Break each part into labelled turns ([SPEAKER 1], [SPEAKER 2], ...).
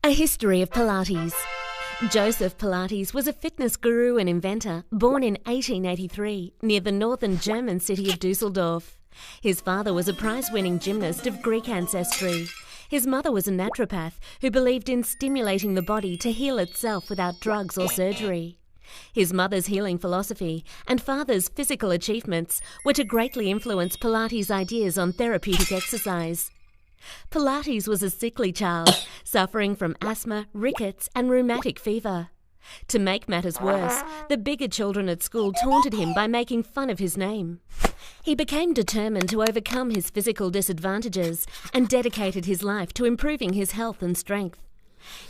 [SPEAKER 1] A history of Pilates. Joseph Pilates was a fitness guru and inventor born in 1883 near the northern German city of Dusseldorf. His father was a prize-winning gymnast of Greek ancestry. His mother was a naturopath who believed in stimulating the body to heal itself without drugs or surgery. His mother's healing philosophy and father's physical achievements were to greatly influence Pilates' ideas on therapeutic exercise. Pilates was a sickly child, suffering from asthma, rickets and rheumatic fever. To make matters worse, the bigger children at school taunted him by making fun of his name. He became determined to overcome his physical disadvantages and dedicated his life to improving his health and strength.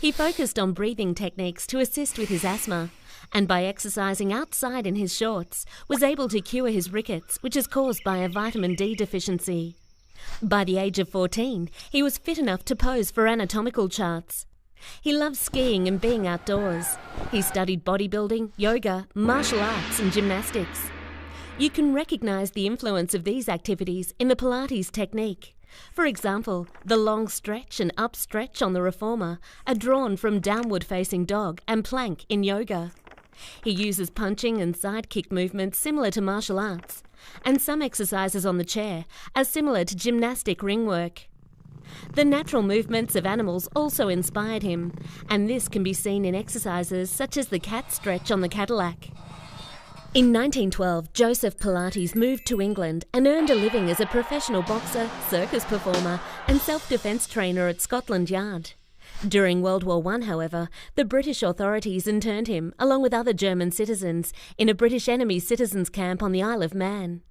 [SPEAKER 1] He focused on breathing techniques to assist with his asthma, and by exercising outside in his shorts, was able to cure his rickets, which is caused by a vitamin D deficiency. By the age of 14, he was fit enough to pose for anatomical charts. He loved skiing and being outdoors. He studied bodybuilding, yoga, martial arts and gymnastics. You can recognize the influence of these activities in the Pilates technique. For example, the long stretch and up stretch on the reformer are drawn from downward-facing dog and plank in yoga. He uses punching and side kick movements similar to martial arts, and some exercises on the chair are similar to gymnastic ring work. The natural movements of animals also inspired him, and this can be seen in exercises such as the cat stretch on the Cadillac. In 1912, Joseph Pilates moved to England and earned a living as a professional boxer, circus performer and self-defence trainer at Scotland Yard. During World War I, however, the British authorities interned him, along with other German citizens, in a British enemy citizens camp on the Isle of Man.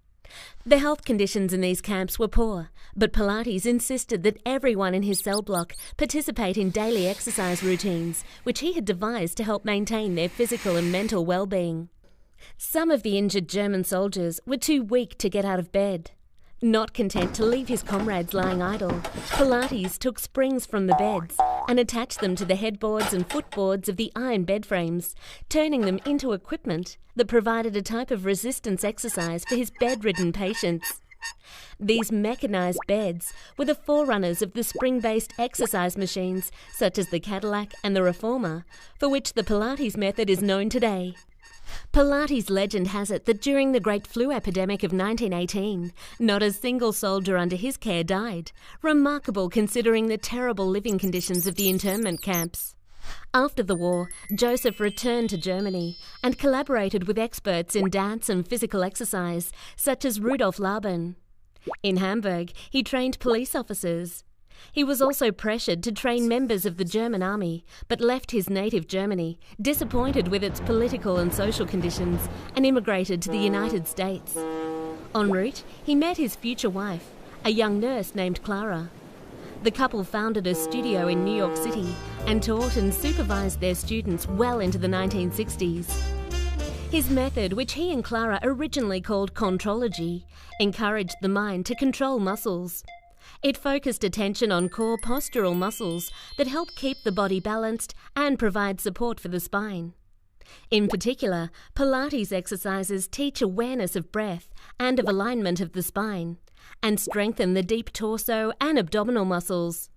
[SPEAKER 1] The health conditions in these camps were poor, but Pilates insisted that everyone in his cell block participate in daily exercise routines, which he had devised to help maintain their physical and mental well-being. Some of the injured German soldiers were too weak to get out of bed. Not content to leave his comrades lying idle, Pilates took springs from the beds and attached them to the headboards and footboards of the iron bed frames, turning them into equipment that provided a type of resistance exercise for his bedridden patients. These mechanized beds were the forerunners of the spring-based exercise machines such as the Cadillac and the Reformer, for which the Pilates method is known today. Pilates legend has it that during the Great Flu epidemic of 1918, not a single soldier under his care died, remarkable considering the terrible living conditions of the internment camps. After the war, Joseph returned to Germany and collaborated with experts in dance and physical exercise, such as Rudolf Laban. In Hamburg, he trained police officers. He was also pressured to train members of the German army, but left his native Germany, disappointed with its political and social conditions, and immigrated to the United States. En route, he met his future wife, a young nurse named Clara. The couple founded a studio in New York City and taught and supervised their students well into the 1960s. His method, which he and Clara originally called contrology, encouraged the mind to control muscles. It focused attention on core postural muscles that help keep the body balanced and provide support for the spine. In particular, Pilates exercises teach awareness of breath and of alignment of the spine, and strengthen the deep torso and abdominal muscles.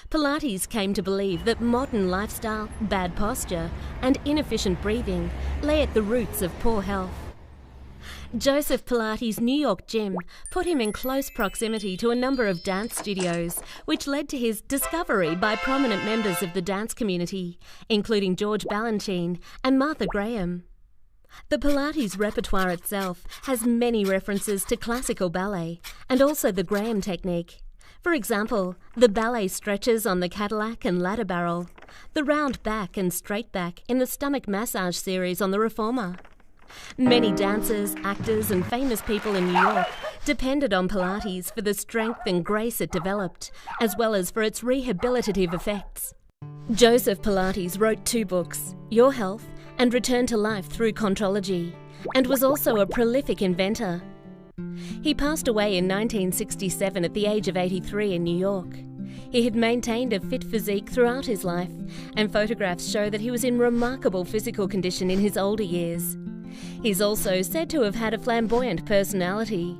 [SPEAKER 1] Pilates came to believe that modern lifestyle, bad posture, and inefficient breathing lay at the roots of poor health. Joseph Pilates' New York gym put him in close proximity to a number of dance studios, which led to his discovery by prominent members of the dance community, including George Balanchine and Martha Graham. The Pilates repertoire itself has many references to classical ballet and also the Graham technique. For example, the ballet stretches on the Cadillac and ladder barrel, the round back and straight back in the stomach massage series on the Reformer. Many dancers, actors and famous people in New York depended on Pilates for the strength and grace it developed, as well as for its rehabilitative effects. Joseph Pilates wrote 2 books, Your Health and Return to Life Through Contrology, and was also a prolific inventor. He passed away in 1967 at the age of 83 in New York. He had maintained a fit physique throughout his life, and photographs show that he was in remarkable physical condition in his older years. He's also said to have had a flamboyant personality.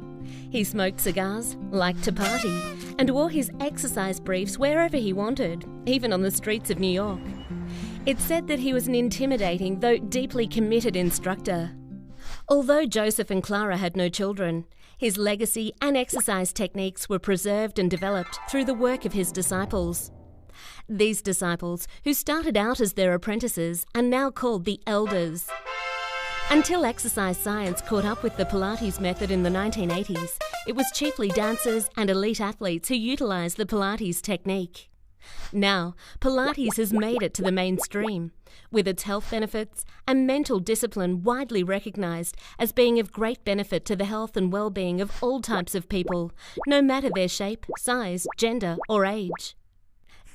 [SPEAKER 1] He smoked cigars, liked to party, and wore his exercise briefs wherever he wanted, even on the streets of New York. It's said that he was an intimidating, though deeply committed instructor. Although Joseph and Clara had no children, his legacy and exercise techniques were preserved and developed through the work of his disciples. These disciples, who started out as their apprentices, are now called the elders. Until exercise science caught up with the Pilates method in the 1980s, it was chiefly dancers and elite athletes who utilised the Pilates technique. Now, Pilates has made it to the mainstream, with its health benefits and mental discipline widely recognised as being of great benefit to the health and well-being of all types of people, no matter their shape, size, gender or age.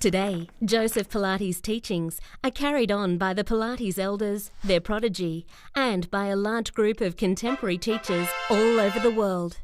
[SPEAKER 1] Today, Joseph Pilates' teachings are carried on by the Pilates elders, their prodigy, and by a large group of contemporary teachers all over the world.